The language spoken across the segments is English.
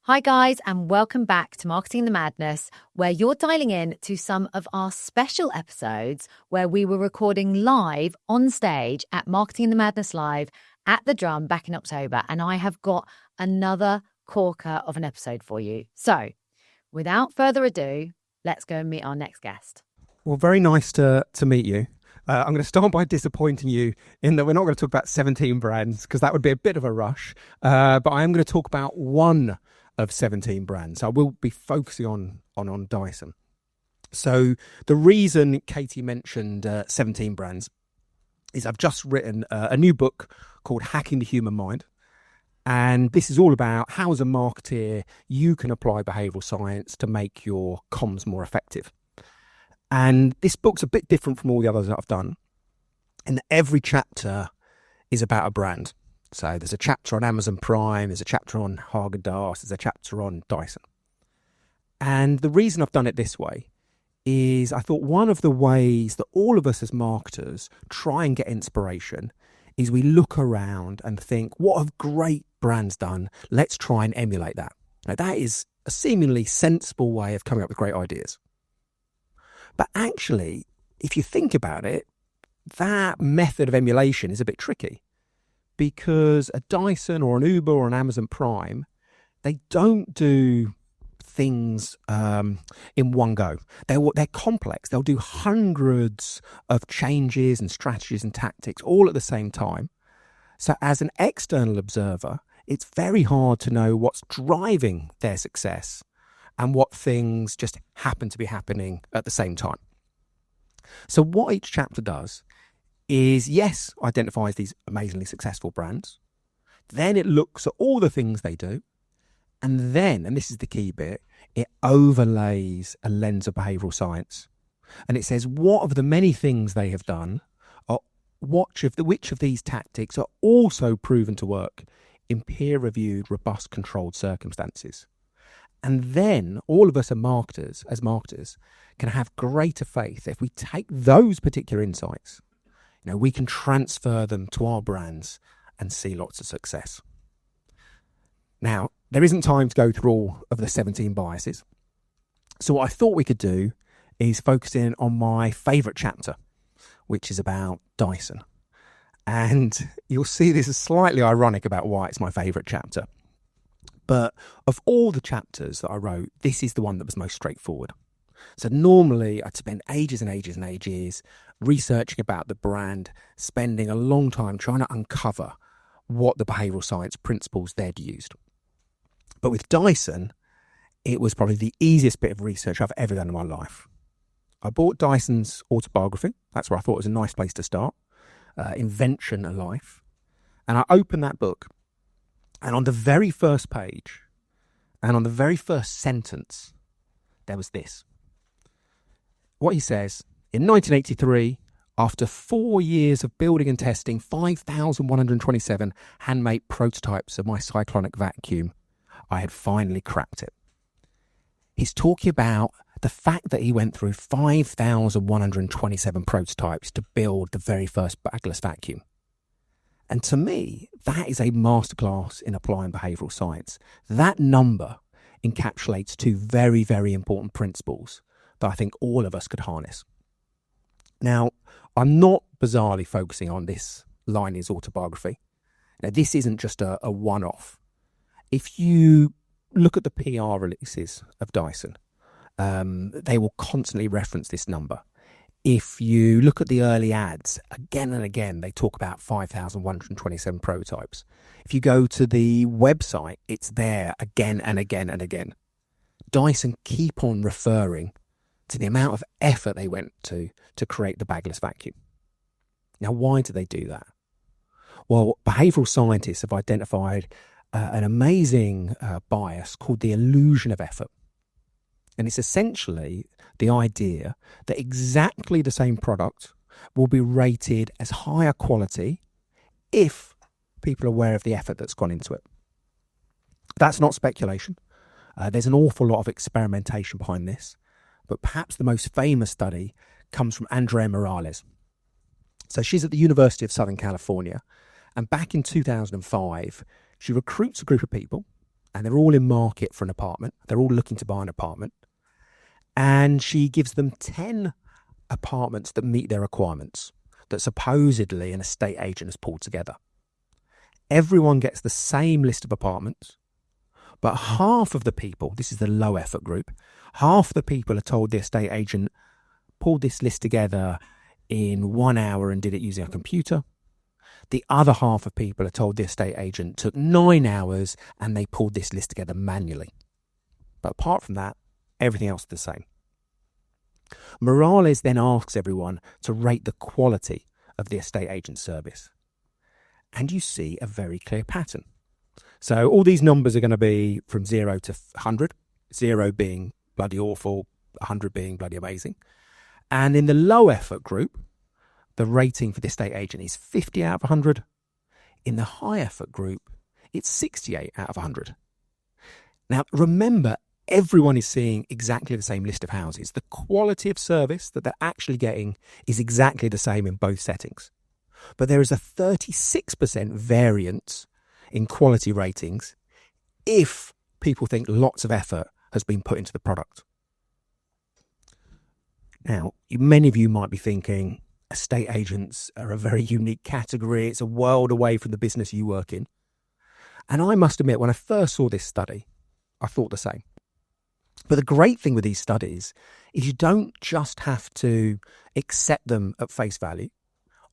Hi guys, and welcome back to Marketing the Madness, where you're dialing in to some of our special episodes where we were recording live on stage at Marketing the Madness Live at the Drum back in October. And I have got another corker of an episode for you. So without further ado, let's go and meet our next guest. Well, very nice to meet you. I'm going to start by disappointing you in that we're not going to talk about 17 brands because that would be a bit of a rush. But I am going to talk about one of 17 brands. I will be focusing on Dyson. So the reason Katie mentioned 17 brands is I've just written a new book called Hacking the Human Mind. And this is all about how, as a marketeer, you can apply behavioural science to make your comms more effective. And this book's a bit different from all the others that I've done, in that every chapter is about a brand. So there's a chapter on Amazon Prime, there's a chapter on Haagen-Dazs, there's a chapter on Dyson. And the reason I've done it this way is I thought one of the ways that all of us as marketers try and get inspiration is we look around and think, what have great brands done? Let's try and emulate that. Now, that is a seemingly sensible way of coming up with great ideas. But actually, if you think about it, that method of emulation is a bit tricky. Because a Dyson or an Uber or an Amazon Prime, they don't do things in one go. They're complex. They'll do hundreds of changes and strategies and tactics all at the same time. So as an external observer, it's very hard to know what's driving their success and what things just happen to be happening at the same time. So what each chapter does is, yes, identifies these amazingly successful brands. Then it looks at all the things they do. And then, and this is the key bit, it overlays a lens of behavioural science. And it says, what of the many things they have done, are which of these tactics are also proven to work in peer-reviewed, robust, controlled circumstances. And then all of us as marketers, can have greater faith if we take those particular insights. We can transfer them to our brands and see lots of success. Now, there isn't time to go through all of the 17 biases. So what I thought we could do is focus in on my favourite chapter, which is about Dyson. And you'll see this is slightly ironic about why it's my favourite chapter. But of all the chapters that I wrote, this is the one that was most straightforward. So normally I'd spend ages and ages and ages researching about the brand, spending a long time trying to uncover what the behavioural science principles they'd used. But with Dyson, it was probably the easiest bit of research I've ever done in my life. I bought Dyson's autobiography. That's where I thought it was a nice place to start. Invention of Life. And I opened that book. And on the very first page, and on the very first sentence, there was this. What he says, in 1983, after 4 years of building and testing 5,127 handmade prototypes of my cyclonic vacuum, I had finally cracked it. He's talking about the fact that he went through 5,127 prototypes to build the very first bagless vacuum. And to me, that is a masterclass in applying behavioural science. That number encapsulates two very, very important principles that I think all of us could harness. Now, I'm not bizarrely focusing on this line in his autobiography. Now, this isn't just a one-off. If you look at the PR releases of Dyson, they will constantly reference this number. If you look at the early ads, again and again, they talk about 5,127 prototypes. If you go to the website, it's there again and again and again. Dyson keep on referring to the amount of effort they went to create the bagless vacuum. Now, why do they do that? Well, behavioural scientists have identified an amazing bias called the illusion of effort. And it's essentially the idea that exactly the same product will be rated as higher quality if people are aware of the effort that's gone into it. That's not speculation. There's an awful lot of experimentation behind this. But perhaps the most famous study comes from Andrea Morales. So she's at the University of Southern California. And back in 2005, she recruits a group of people and they're all in market for an apartment. They're all looking to buy an apartment. And she gives them 10 apartments that meet their requirements, that supposedly an estate agent has pulled together. Everyone gets the same list of apartments, but half of the people, this is the low effort group, half the people are told the estate agent pulled this list together in 1 hour and did it using a computer. The other half of people are told the estate agent took 9 hours and they pulled this list together manually. But apart from that, everything else is the same. Morales then asks everyone to rate the quality of the estate agent service. And you see a very clear pattern. So all these numbers are going to be from 0 to 100, 0 being bloody awful, 100 being bloody amazing. And in the low effort group, the rating for the estate agent is 50 out of 100. In the high effort group, it's 68 out of 100. Now, remember, everyone is seeing exactly the same list of houses. The quality of service that they're actually getting is exactly the same in both settings. But there is a 36% variance in quality ratings if people think lots of effort has been put into the product. Now, many of you might be thinking, estate agents are a very unique category. It's a world away from the business you work in. And I must admit, when I first saw this study, I thought the same. But the great thing with these studies is you don't just have to accept them at face value.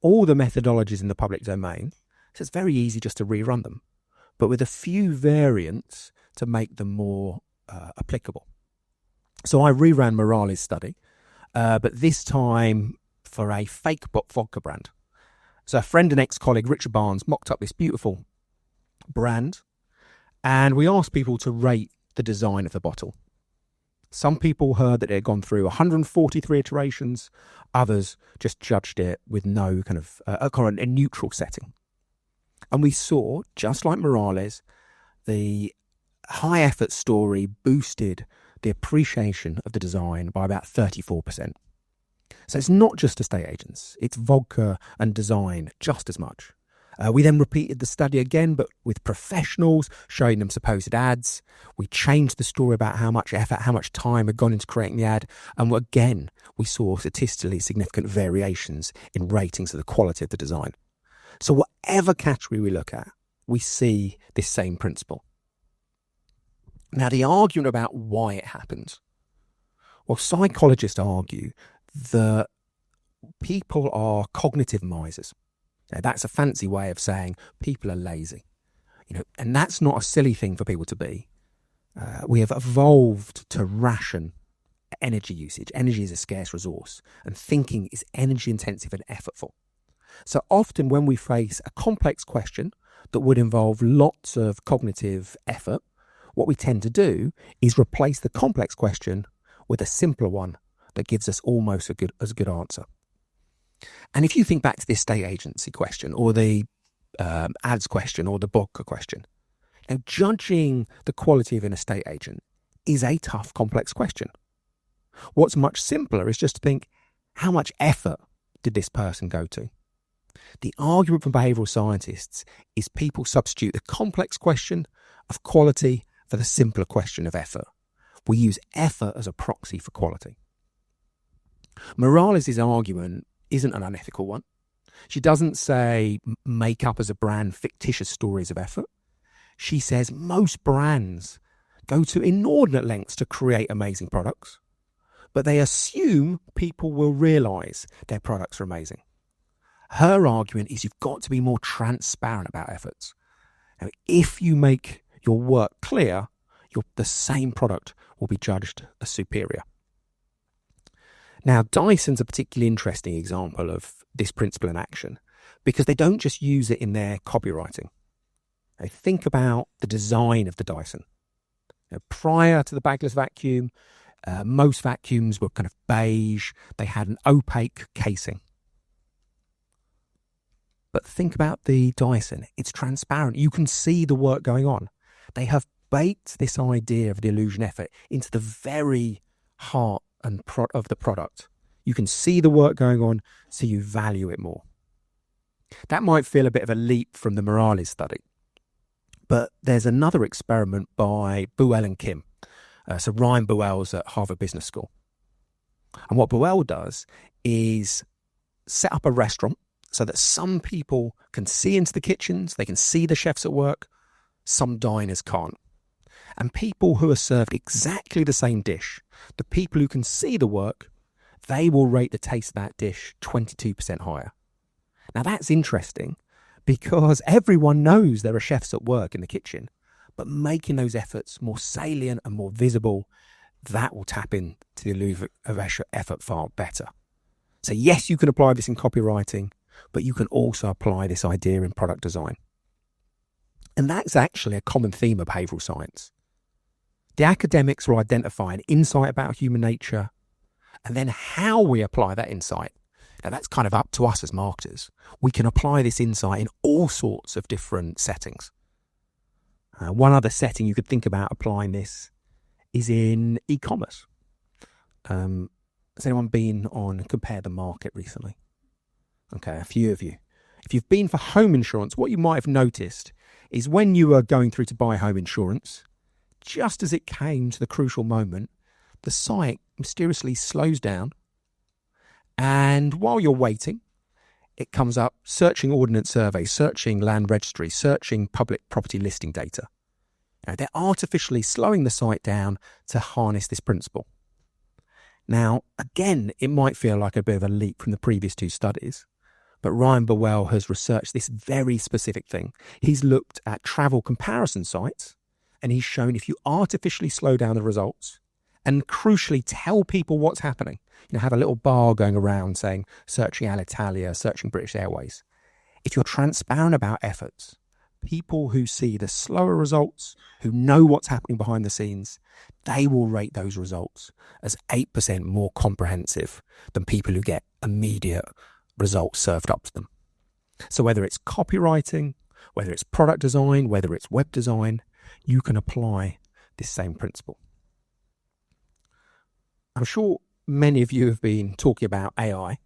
All the methodologies in the public domain, so it's very easy just to rerun them, but with a few variants to make them more applicable. So I reran Morales' study, but this time for a fake vodka brand. So a friend and ex-colleague, Richard Barnes, mocked up this beautiful brand, and we asked people to rate the design of the bottle. Some people heard that it had gone through 143 iterations. Others just judged it with no kind of a neutral setting. And we saw, just like Morales, the high effort story boosted the appreciation of the design by about 34%. So it's not just estate agents, it's vodka and design just as much. We then repeated the study again, but with professionals, showing them supposed ads. We changed the story about how much effort, how much time had gone into creating the ad. And again, we saw statistically significant variations in ratings of the quality of the design. So whatever category we look at, we see this same principle. Now, the argument about why it happens. Well, psychologists argue that people are cognitive misers. Now, that's a fancy way of saying people are lazy, and that's not a silly thing for people to be. We have evolved to ration energy usage. Energy is a scarce resource, and thinking is energy intensive and effortful. So often when we face a complex question that would involve lots of cognitive effort, what we tend to do is replace the complex question with a simpler one that gives us almost as good answer. And if you think back to the estate agency question or the ads question or the vodka question, now judging the quality of an estate agent is a tough, complex question. What's much simpler is just to think, how much effort did this person go to? The argument from behavioural scientists is people substitute the complex question of quality for the simpler question of effort. We use effort as a proxy for quality. Morales' argument isn't an unethical one. She doesn't say make up as a brand fictitious stories of effort. She says most brands go to inordinate lengths to create amazing products, but they assume people will realise their products are amazing. Her argument is you've got to be more transparent about efforts. Now, if you make your work clear, the same product will be judged as superior. Now, Dyson's a particularly interesting example of this principle in action because they don't just use it in their copywriting. They think about the design of the Dyson. Prior to the bagless vacuum, most vacuums were kind of beige. They had an opaque casing. But think about the Dyson. It's transparent. You can see the work going on. They have baked this idea of the illusion effort into the very heart and of the product. You can see the work going on, so you value it more. That might feel a bit of a leap from the Morales study, But there's another experiment by Buell and Kim. So Ryan Buell's at Harvard Business School. And what Buell does is set up a restaurant so that some people can see into the kitchens, they can see the chefs at work, some diners can't. And people who are served exactly the same dish, the people who can see the work, they will rate the taste of that dish 22% higher. Now that's interesting because everyone knows there are chefs at work in the kitchen, but making those efforts more salient and more visible, that will tap into the allure of effort far better. So yes, you can apply this in copywriting, but you can also apply this idea in product design. And that's actually a common theme of behavioural science. The academics will identify an insight about human nature, and then how we apply that insight. Now that's kind of up to us as marketers. We can apply this insight in all sorts of different settings. One other setting you could think about applying this is in e-commerce. Has anyone been on Compare the Market recently? Okay, a few of you. If you've been for home insurance, what you might have noticed is when you were going through to buy home insurance, just as it came to the crucial moment, the site mysteriously slows down. And while you're waiting, it comes up searching ordnance survey, searching land registry, searching public property listing data. Now, they're artificially slowing the site down to harness this principle. Now, again, it might feel like a bit of a leap from the previous two studies, but Ryan Buell has researched this very specific thing. He's looked at travel comparison sites, and he's shown if you artificially slow down the results and crucially tell people what's happening, have a little bar going around saying searching Alitalia, searching British Airways. If you're transparent about efforts, people who see the slower results, who know what's happening behind the scenes, they will rate those results as 8% more comprehensive than people who get immediate results served up to them. So whether it's copywriting, whether it's product design, whether it's web design, you can apply this same principle. I'm sure many of you have been talking about AI,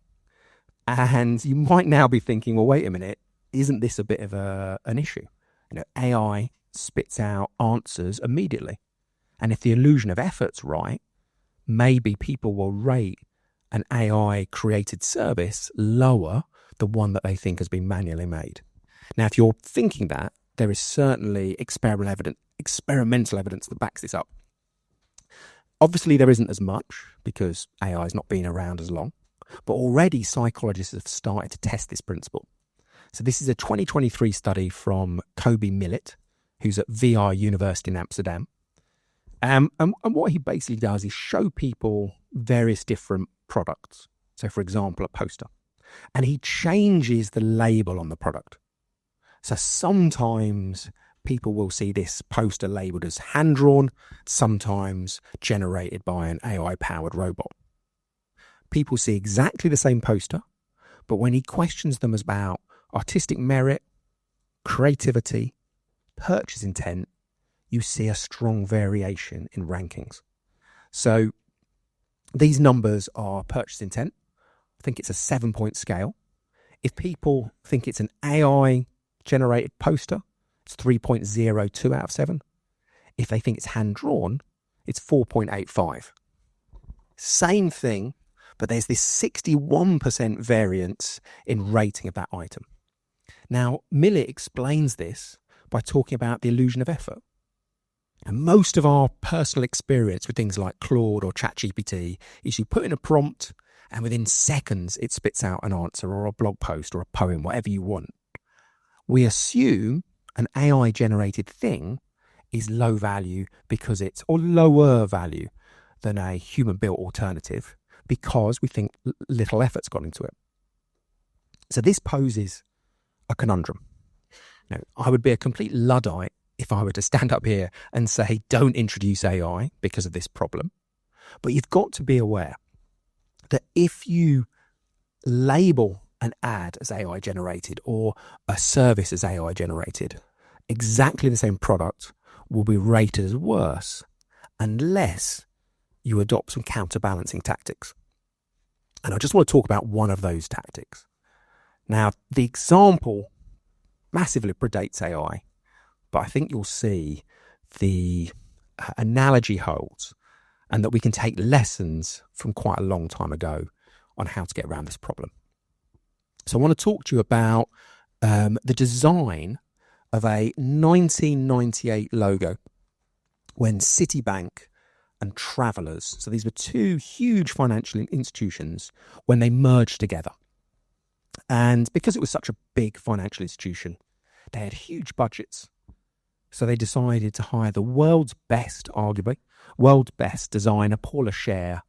and you might now be thinking, well, wait a minute, isn't this a bit of an issue? AI spits out answers immediately. And if the illusion of effort's right, maybe people will rate an AI created service lower than one that they think has been manually made. Now, if you're thinking that, there is certainly experimental evidence that backs this up. Obviously, there isn't as much because AI has not been around as long, but already psychologists have started to test this principle. So this is a 2023 study from Kobe Millet, who's at VR University in Amsterdam. And what he basically does is show people various different products. So, for example, a poster. And he changes the label on the product. So sometimes people will see this poster labelled as hand-drawn, sometimes generated by an AI-powered robot. People see exactly the same poster, but when he questions them about artistic merit, creativity, purchase intent, you see a strong variation in rankings. So these numbers are purchase intent. I think it's a 7-point scale. If people think it's an AI-generated poster, it's 3.02 out of 7. If they think it's hand-drawn, it's 4.85. Same thing, but there's this 61% variance in rating of that item. Now, Millet explains this by talking about the illusion of effort. And most of our personal experience with things like Claude or ChatGPT is you put in a prompt and within seconds it spits out an answer or a blog post or a poem, whatever you want. We assume an AI-generated thing is low value or lower value than a human-built alternative because we think little effort's gone into it. So this poses a conundrum. Now, I would be a complete Luddite if I were to stand up here and say, don't introduce AI because of this problem. But you've got to be aware that if you label an ad as AI generated or a service as AI generated, exactly the same product will be rated as worse unless you adopt some counterbalancing tactics. And I just want to talk about one of those tactics. Now, the example massively predates AI, but I think you'll see the analogy holds and that we can take lessons from quite a long time ago on how to get around this problem. So I want to talk to you about the design of a 1998 logo when Citibank and Travelers, so these were two huge financial institutions, when they merged together. And because it was such a big financial institution, they had huge budgets. So they decided to hire the world's best, arguably, world's best designer, Paula Scher.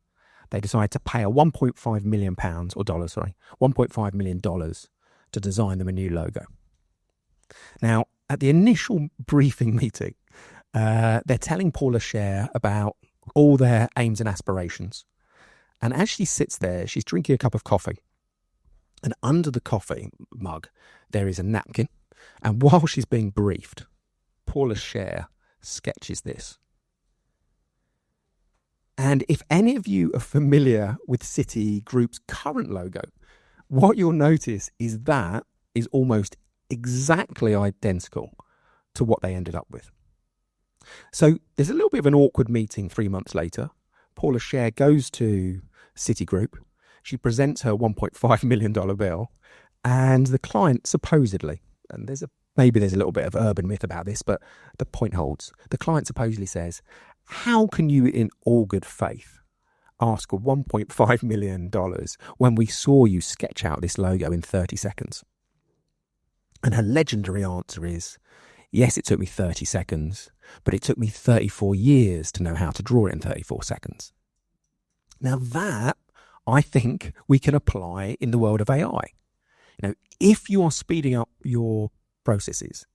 They decided to pay her £1.5 million, $1.5 million to design them a new logo. Now, at the initial briefing meeting, they're telling Paula Scher about all their aims and aspirations. And as she sits there, she's drinking a cup of coffee. And under the coffee mug, there is a napkin. And while she's being briefed, Paula Scher sketches this. And if any of you are familiar with Citigroup's current logo, what you'll notice is that is almost exactly identical to what they ended up with. So there's a little bit of an awkward meeting 3 months later. Paula Scher goes to Citigroup. She presents her $1.5 million bill, and the client supposedly, and maybe there's a little bit of urban myth about this, but the point holds. The client supposedly says, how can you in all good faith ask for $1.5 million when we saw you sketch out this logo in 30 seconds? And her legendary answer is, yes, it took me 30 seconds, but it took me 34 years to know how to draw it in 34 seconds. Now that, I think, we can apply in the world of AI. If you are speeding up your processes,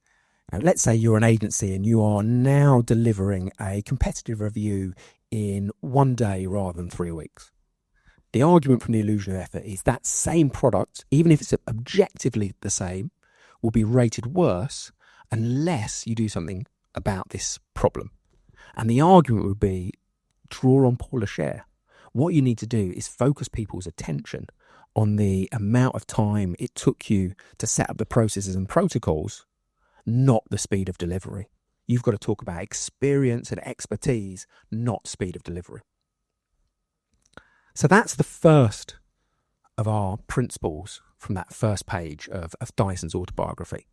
let's say you're an agency and you are now delivering a competitive review in 1 day rather than 3 weeks. The argument from the illusion of effort is that same product, even if it's objectively the same, will be rated worse unless you do something about this problem. And the argument would be, draw on Paula Scher. What you need to do is focus people's attention on the amount of time it took you to set up the processes and protocols, not the speed of delivery. You've got to talk about experience and expertise, not speed of delivery. So that's the first of our principles from that first page of Dyson's autobiography.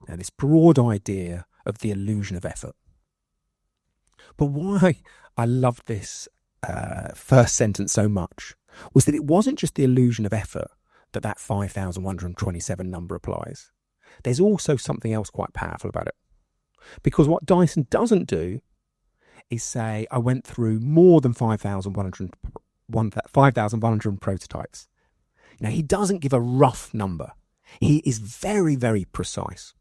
Now, this broad idea of the illusion of effort. But why I loved this first sentence so much was that it wasn't just the illusion of effort that 5,127 number applies. There's also something else quite powerful about it. Because what Dyson doesn't do is say, I went through more than 5,100 prototypes. Now, he doesn't give a rough number. He is very, very precise.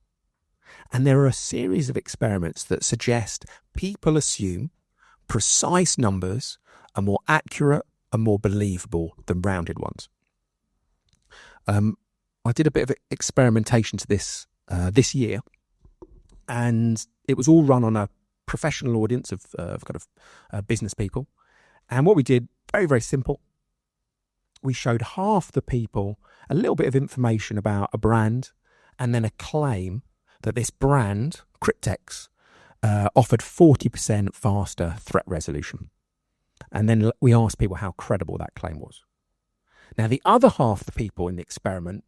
And there are a series of experiments that suggest people assume precise numbers are more accurate and more believable than rounded ones. I did a bit of experimentation to this year, and it was all run on a professional audience of business people. And what we did, very, very simple. We showed half the people a little bit of information about a brand and then a claim that this brand, Cryptex, offered 40% faster threat resolution. And then we asked people how credible that claim was. Now, the other half of the people in the experiment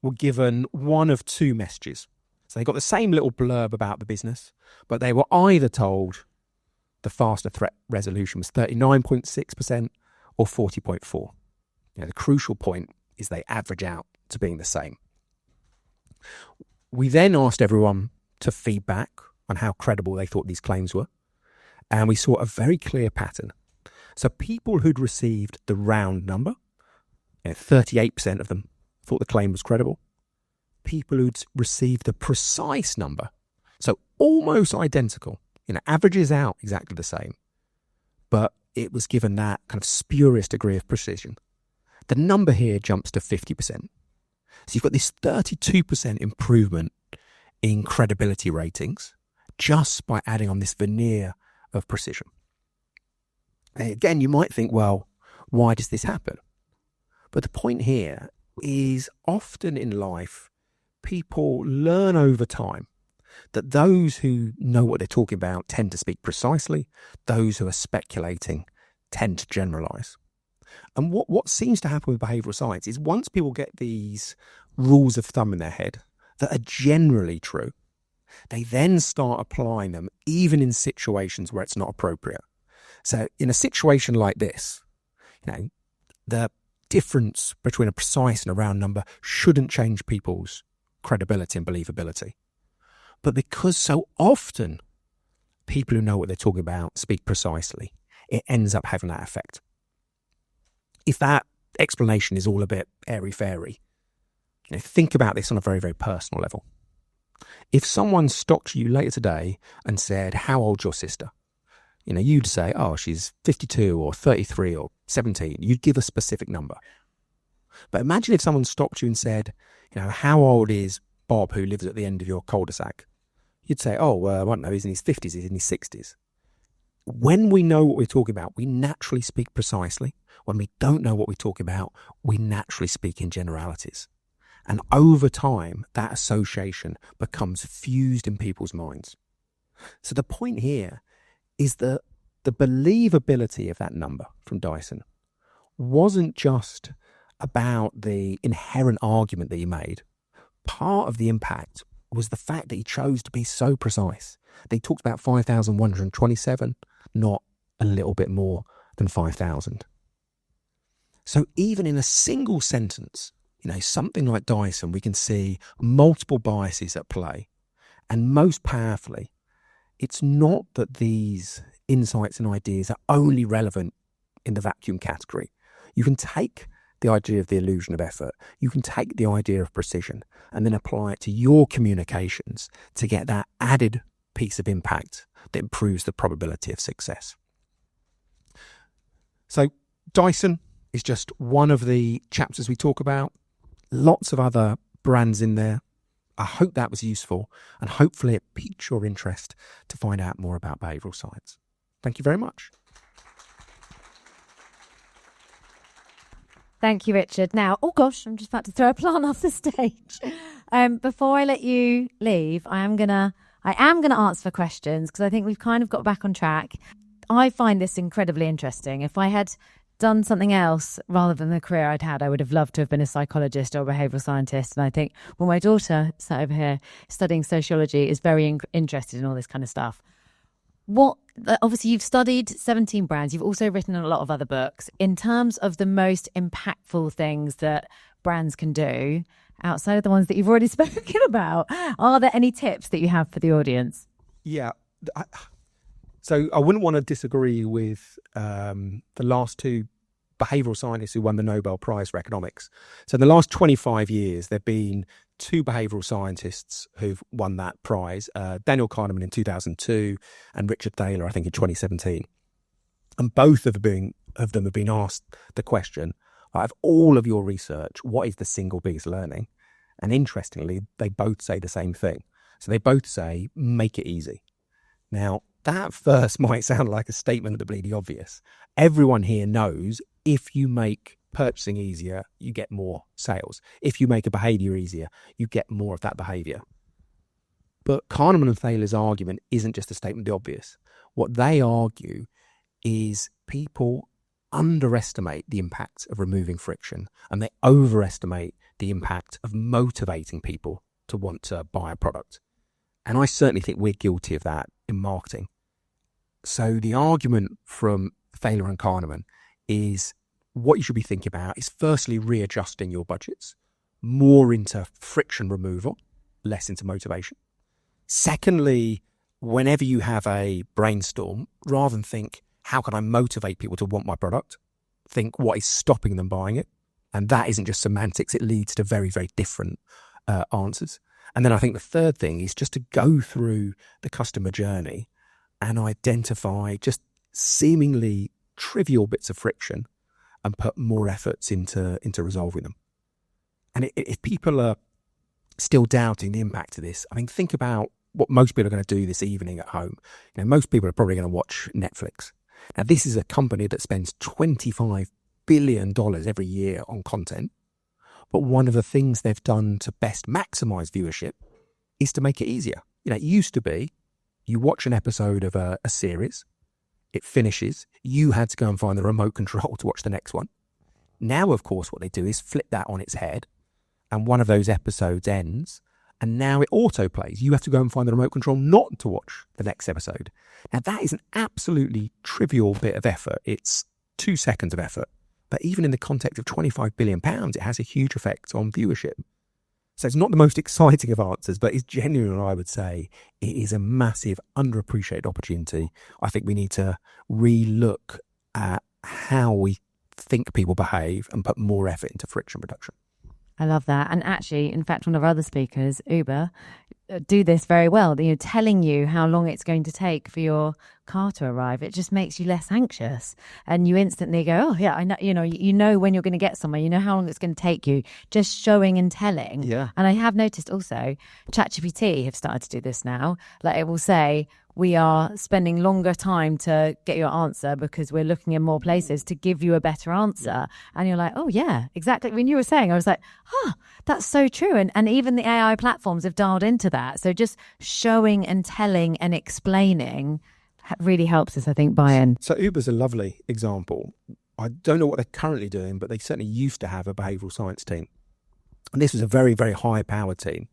were given one of two messages. So they got the same little blurb about the business, but they were either told the faster threat resolution was 39.6% or 40.4%. The crucial point is they average out to being the same. We then asked everyone to feedback on how credible they thought these claims were, and we saw a very clear pattern. So people who'd received the round number, 38% of them thought the claim was credible. People who'd received the precise number, so almost identical, averages out exactly the same, but it was given that kind of spurious degree of precision. The number here jumps to 50%. So you've got this 32% improvement in credibility ratings just by adding on this veneer of precision. And again, you might think, well, why does this happen? But the point here is often in life, people learn over time that those who know what they're talking about tend to speak precisely. Those who are speculating tend to generalize. And what seems to happen with behavioral science is once people get these rules of thumb in their head that are generally true, they then start applying them even in situations where it's not appropriate. So in a situation like this, the difference between a precise and a round number shouldn't change people's credibility and believability. But because so often people who know what they're talking about speak precisely, it ends up having that effect. If that explanation is all a bit airy-fairy, think about this on a very, very personal level. If someone stopped you later today and said, how old's your sister? You'd say, oh, she's 52 or 33 or 17. You'd give a specific number. But imagine if someone stopped you and said, how old is Bob who lives at the end of your cul-de-sac? You'd say, oh, I don't know, he's in his 50s, he's in his 60s. When we know what we're talking about, we naturally speak precisely. When we don't know what we're talking about, we naturally speak in generalities. And over time, that association becomes fused in people's minds. So the point here is that the believability of that number from Dyson wasn't just about the inherent argument that he made. Part of the impact was the fact that he chose to be so precise. They talked about 5,127, not a little bit more than 5,000. So even in a single sentence, something like Dyson, we can see multiple biases at play. And most powerfully, it's not that these insights and ideas are only relevant in the vacuum category. You can take the idea of the illusion of effort, you can take the idea of precision, and then apply it to your communications to get that added piece of impact that improves the probability of success. So Dyson is just one of the chapters we talk about. Lots of other brands in there. I hope that was useful, and hopefully it piqued your interest to find out more about behavioural science. Thank you very much. Thank you, Richard. Now, oh gosh, I'm just about to throw a plant off the stage. Before I let you leave, I am gonna answer questions because I think we've kind of got back on track. I find this incredibly interesting. If I had done something else rather than the career I'd had, I would have loved to have been a psychologist or a behavioural scientist. And I think, well, my daughter sat over here studying sociology is very interested in all this kind of stuff. Obviously, you've studied 17 brands. You've also written a lot of other books. In terms of the most impactful things that brands can do, outside of the ones that you've already spoken about, are there any tips that you have for the audience? Yeah. So I wouldn't want to disagree with the last two behavioural scientists who won the Nobel Prize for Economics. So in the last 25 years, there have been two behavioural scientists who've won that prize, Daniel Kahneman in 2002 and Richard Thaler, I think, in 2017. And both of them have been asked the question, out of all of your research, what is the single biggest learning? And interestingly, they both say the same thing. So they both say, make it easy. Now, that first might sound like a statement of the bleeding obvious. Everyone here knows if you make purchasing easier, you get more sales. If you make a behaviour easier, you get more of that behaviour. But Kahneman and Thaler's argument isn't just a statement of the obvious. What they argue is people underestimate the impact of removing friction, and they overestimate the impact of motivating people to want to buy a product. And I certainly think we're guilty of that in marketing. So the argument from Thaler and Kahneman is what you should be thinking about is firstly readjusting your budgets, more into friction removal, less into motivation. Secondly, whenever you have a brainstorm, rather than think, how can I motivate people to want my product? Think, what is stopping them buying it? And that isn't just semantics, it leads to very, very different answers. And then I think the third thing is just to go through the customer journey and identify just seemingly trivial bits of friction and put more efforts into resolving them. And if people are still doubting the impact of this, I mean, think about what most people are going to do this evening at home. Most people are probably going to watch Netflix. Now, this is a company that spends $25 billion every year on content. But one of the things they've done to best maximize viewership is to make it easier. It used to be you watch an episode of a series, it finishes, you had to go and find the remote control to watch the next one. Now, of course, what they do is flip that on its head, and one of those episodes ends, and now it autoplays. You have to go and find the remote control not to watch the next episode. Now, that is an absolutely trivial bit of effort. It's 2 seconds of effort. But even in the context of £25 billion, it has a huge effect on viewership. So it's not the most exciting of answers, but it's genuinely, I would say, it is a massive, underappreciated opportunity. I think we need to re-look at how we think people behave and put more effort into friction reduction. I love that. And actually, in fact, one of our other speakers, Uber, do this very well. They're telling you how long it's going to take for your car to arrive. It just makes you less anxious, and you instantly go, oh yeah, I know. You know when you're going to get somewhere. You know how long it's going to take you. Just showing and telling. Yeah. And I have noticed also, ChatGPT have started to do this now. Like, it will say, we are spending longer time to get your answer because we're looking in more places to give you a better answer. And you're like, oh yeah, exactly. When you were saying, I was like, that's so true. And even the AI platforms have dialed into that. So just showing and telling and explaining really helps us, I think, buy in. So Uber's a lovely example. I don't know what they're currently doing, but they certainly used to have a behavioural science team. And this was a very, very high-powered team.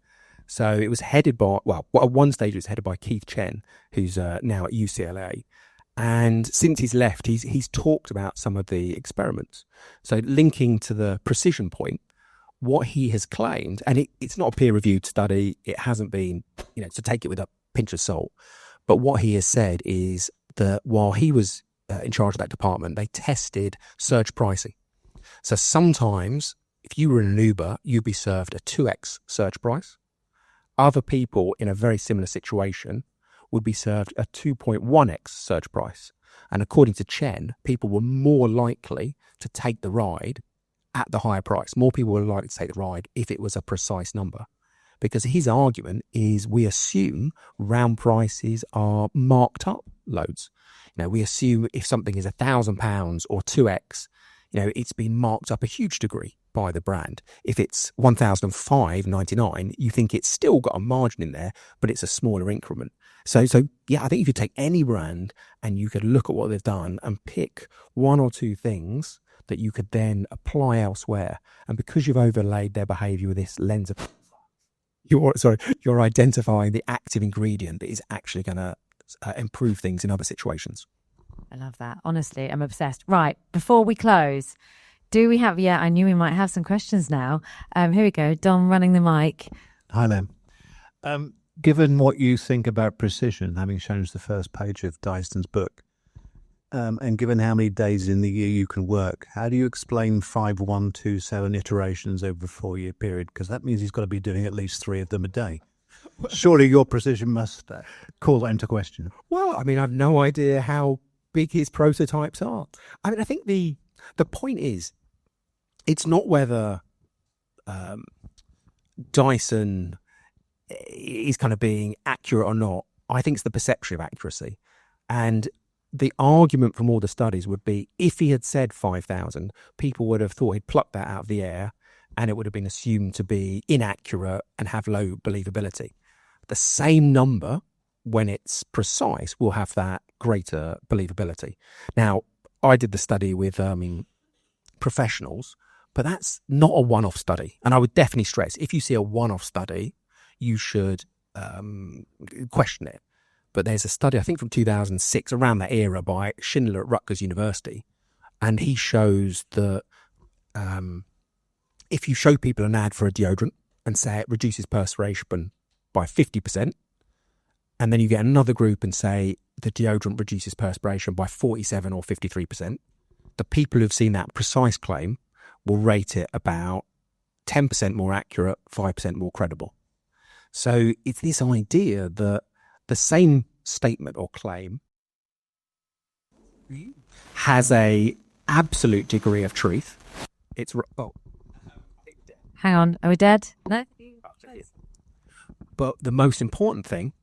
So it was headed by, at one stage it was headed by Keith Chen, who's now at UCLA. And since he's left, he's talked about some of the experiments. So linking to the precision point, what he has claimed, and it's not a peer-reviewed study, it hasn't been, to take it with a pinch of salt. But what he has said is that while he was in charge of that department, they tested surge pricing. So sometimes if you were in an Uber, you'd be served a 2x surge price. Other people in a very similar situation would be served a 2.1x surge price. And according to Chen, people were more likely to take the ride at the higher price. More people were likely to take the ride if it was a precise number. Because his argument is we assume round prices are marked up loads. We assume if something is £1,000 or 2x, it's been marked up a huge degree by the brand. If it's $1,599, you think it's still got a margin in there, but it's a smaller increment. So yeah, I think if you take any brand and you could look at what they've done and pick one or two things that you could then apply elsewhere, and because you've overlaid their behaviour with this lens of you're identifying the active ingredient that is actually going to improve things in other situations. I love that. Honestly, I'm obsessed. Right, before we close, do we have... Yeah, I knew we might have some questions now. Here we go. Dom running the mic. Hi there. Given what you think about precision, having shown us the first page of Dyson's book, and given how many days in the year you can work, how do you explain 5127 iterations over a 4-year period? Because that means he's got to be doing at least 3 of them a day. Surely your precision must call that into question. Well, I have no idea how big his prototypes are. I think the point is, it's not whether Dyson is kind of being accurate or not. I think it's the perception of accuracy. And the argument from all the studies would be, if he had said 5,000, people would have thought he'd plucked that out of the air and it would have been assumed to be inaccurate and have low believability. The same number, when it's precise, will have that greater believability. Now, I did the study with professionals, but that's not a one-off study. And I would definitely stress, if you see a one-off study, you should question it. But there's a study, I think from 2006, around that era, by Schindler at Rutgers University. And he shows that if you show people an ad for a deodorant and say it reduces perspiration by 50%, and then you get another group and say the deodorant reduces perspiration by 47 or 53%, the people who've seen that precise claim will rate it about 10% more accurate, 5% more credible. So it's this idea that the same statement or claim has a absolute degree of truth. Hang on, are we dead? No? But the most important thing,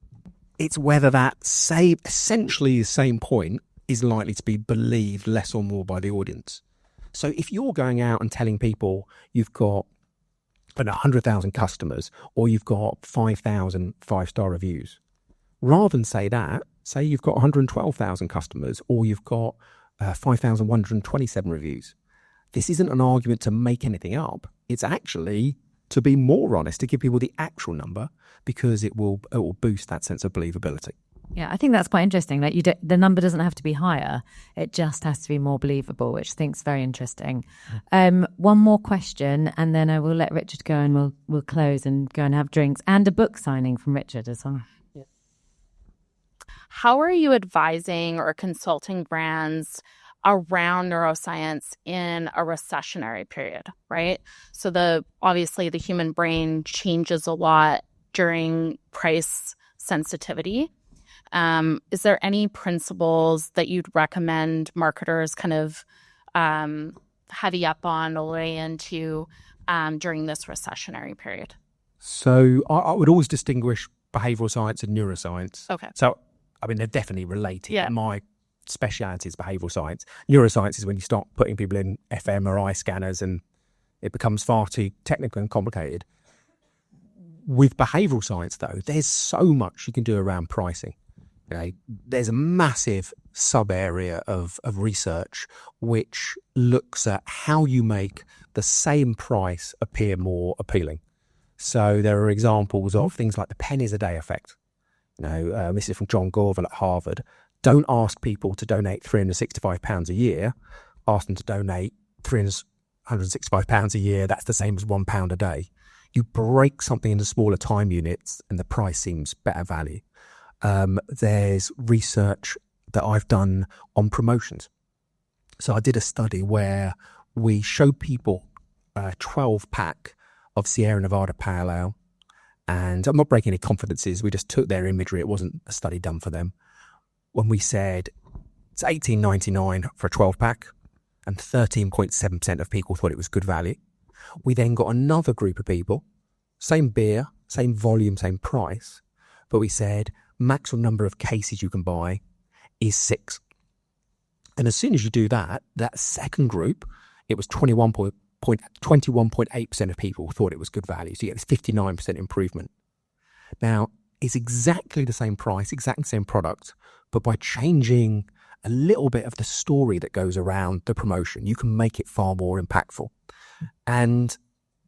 it's whether that essentially the same point is likely to be believed less or more by the audience. So if you're going out and telling people you've got and 100,000 customers, or you've got 5,000 five-star reviews. Rather than say that, say you've got 112,000 customers, or you've got 5,127 reviews. This isn't an argument to make anything up. It's actually to be more honest, to give people the actual number, because it will boost that sense of believability. Yeah, I think that's quite interesting. That the number doesn't have to be higher; it just has to be more believable, which I think is very interesting. One more question, and then I will let Richard go, and we'll close and go and have drinks, and a book signing from Richard as well. Yeah. How are you advising or consulting brands around neuroscience in a recessionary period? Right. So obviously the human brain changes a lot during price sensitivity. Is there any principles that you'd recommend marketers kind of heavy up on or weigh into during this recessionary period? So I would always distinguish behavioural science and neuroscience. Okay. So, I mean, they're definitely related. Yeah. My speciality is behavioural science. Neuroscience is when you start putting people in fMRI scanners and it becomes far too technical and complicated. With behavioural science, though, there's so much you can do around pricing. Okay? There's a massive sub-area of research which looks at how you make the same price appear more appealing. So there are examples of things like the pennies a day effect. This is from John Gorville at Harvard. Don't ask people to donate £365 a year. Ask them to donate £365 a year. That's the same as £1 a day. You break something into smaller time units and the price seems better value. There's research that I've done on promotions. So I did a study where we showed people a 12-pack of Sierra Nevada Pale Ale. And I'm not breaking any confidences. We just took their imagery. It wasn't a study done for them. When we said it's $18.99 for a 12-pack and 13.7% of people thought it was good value. We then got another group of people, same beer, same volume, same price, but we said maximum number of cases you can buy is 6. And as soon as you do that, that second group, it was 21.8% of people thought it was good value. So you get this 59% improvement. Now, it's exactly the same price, exactly the same product, but by changing a little bit of the story that goes around the promotion, you can make it far more impactful. And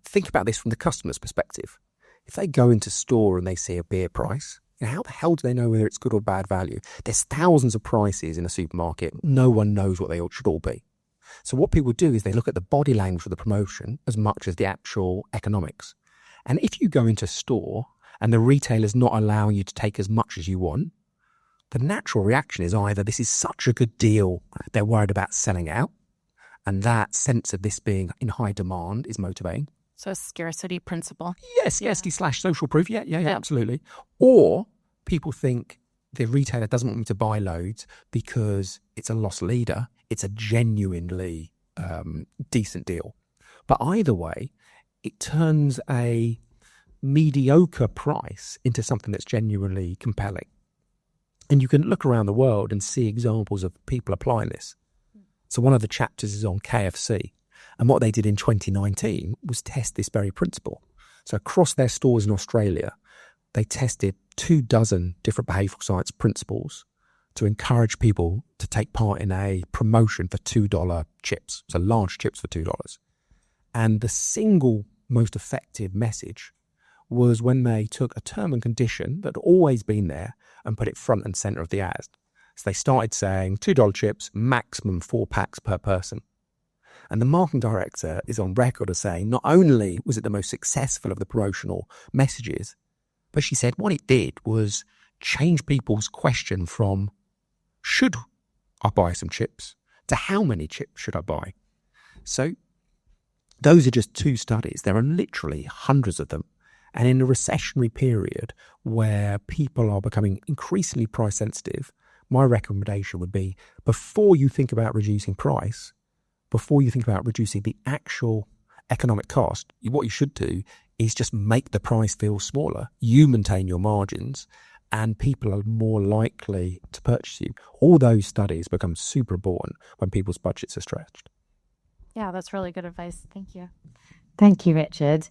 think about this from the customer's perspective. If they go into store and they see a beer price, how the hell do they know whether it's good or bad value? There's thousands of prices in a supermarket. No one knows what they should all be. So what people do is they look at the body language of the promotion as much as the actual economics. And if you go into a store and the retailer's not allowing you to take as much as you want, the natural reaction is either this is such a good deal, they're worried about selling out, and that sense of this being in high demand is motivating. So a scarcity principle. Yes, scarcity/social proof. Yeah, absolutely. Or people think the retailer doesn't want me to buy loads because it's a loss leader. It's a genuinely decent deal. But either way, it turns a mediocre price into something that's genuinely compelling. And you can look around the world and see examples of people applying this. So one of the chapters is on KFC. And what they did in 2019 was test this very principle. So across their stores in Australia, they tested 24 different behavioural science principles to encourage people to take part in a promotion for $2 chips. So large chips for $2. And the single most effective message was when they took a term and condition that had always been there and put it front and centre of the ad. So they started saying $2 chips, maximum 4 packs per person. And the marketing director is on record as saying not only was it the most successful of the promotional messages, but she said what it did was change people's question from should I buy some chips to how many chips should I buy? So those are just 2 studies. There are literally hundreds of them. And in a recessionary period where people are becoming increasingly price sensitive, my recommendation would be before you think about reducing price, before you think about reducing the actual economic cost, what you should do is just make the price feel smaller. You maintain your margins and people are more likely to purchase you. All those studies become super important when people's budgets are stretched. Yeah, that's really good advice. Thank you. Thank you, Richard.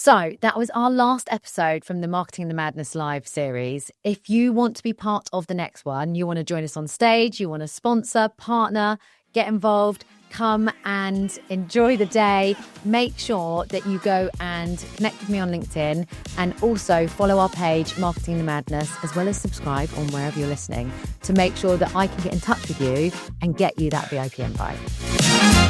So that was our last episode from the Marketing the Madness Live series. If you want to be part of the next one, you want to join us on stage, you want to sponsor, partner, get involved, come and enjoy the day, make sure that you go and connect with me on LinkedIn and also follow our page, Marketing the Madness, as well as subscribe on wherever you're listening to make sure that I can get in touch with you and get you that VIP invite.